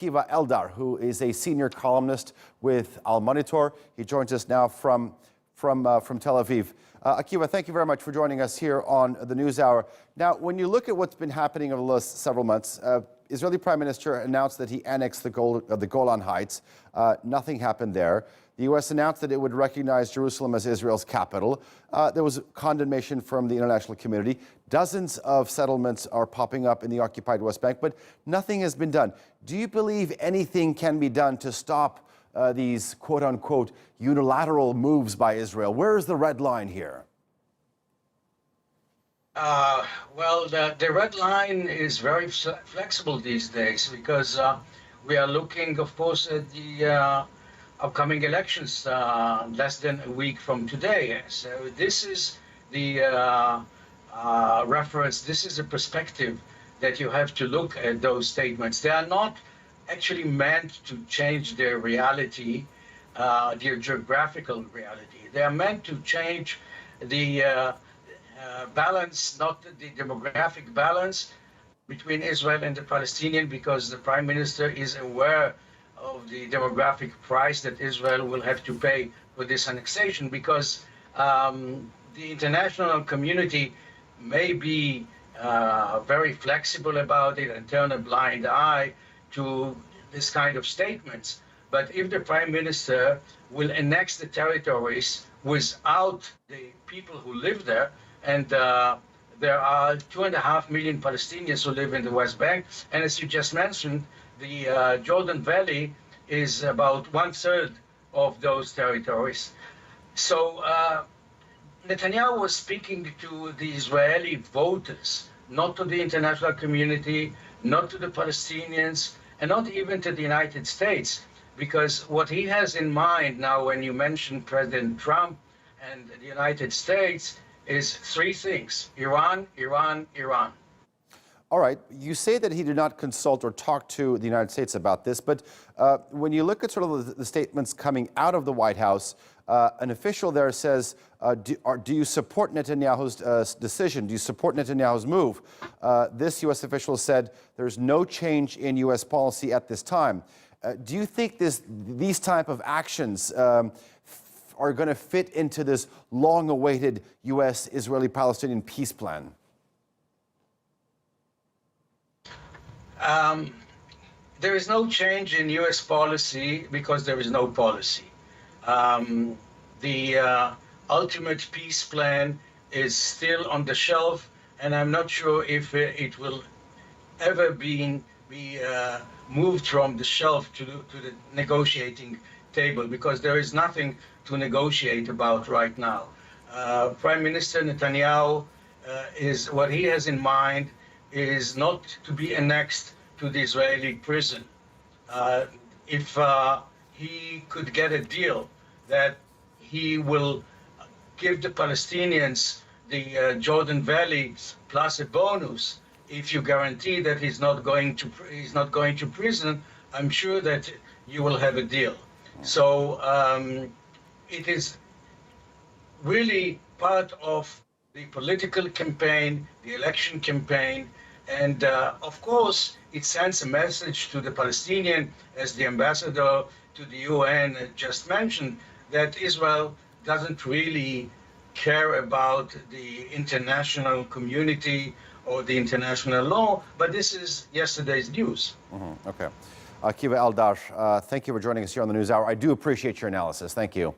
Akiva Eldar, who is a senior columnist with Al Monitor. He joins us now from Tel Aviv. Akiva, thank you very much for joining us here on the NewsHour. Now, when you look at what's been happening over the last several months, Israeli Prime Minister announced that he annexed the Golan Heights. Nothing happened there. The U.S. announced that it would recognize Jerusalem as Israel's capital. There was condemnation from the international community. Dozens of settlements are popping up in the occupied West Bank, but nothing has been done. Do you believe anything can be done to stop these quote-unquote unilateral moves by Israel? Where is the red line here? Well, the red line is very flexible these days because we are looking, of course, at the upcoming elections less than a week from today. So this is the reference, this is a perspective that you have to look at those statements. They are not actually meant to change their reality, their geographical reality. They are meant to change the balance, not the demographic balance between Israel and the Palestinian, because the Prime Minister is aware of the demographic price that Israel will have to pay for this annexation, because the international community may be very flexible about it and turn a blind eye to this kind of statements. But if the Prime Minister will annex the territories without the people who live there, and there are 2.5 million Palestinians who live in the West Bank, and as you just mentioned, the Jordan Valley is about 1/3 of those territories. So Netanyahu was speaking to the Israeli voters, not to the international community, not to the Palestinians, and not even to the United States, because what he has in mind now when you mention President Trump and the United States is three things: Iran, Iran, Iran. All right. You say that he did not consult or talk to the United States about this, but when you look at sort of the statements coming out of the White House, an official there says, do you support Netanyahu's decision? Do you support Netanyahu's move? This U.S. official said there's no change in U.S. policy at this time. Do you think these type of actions are going to fit into this long-awaited U.S. Israeli-Palestinian peace plan? There is no change in U.S. policy because there is no policy. The ultimate peace plan is still on the shelf, and I'm not sure if it will ever be moved from the shelf to the negotiating table, because there is nothing to negotiate about right now. Prime Minister Netanyahu what he has in mind is not to be annexed to the Israeli prison. If he could get a deal that he will give the Palestinians the Jordan Valley plus a bonus, if you guarantee that he's not going to prison, I'm sure that you will have a deal. So it is really part of the political campaign, the election campaign, and of course it sends a message to the Palestinian, as the ambassador to the UN just mentioned, that Israel doesn't really care about the international community or the international law, but this is yesterday's news. Okay. Akiva Eldar, thank you for joining us here on the NewsHour. I do appreciate your analysis. Thank you.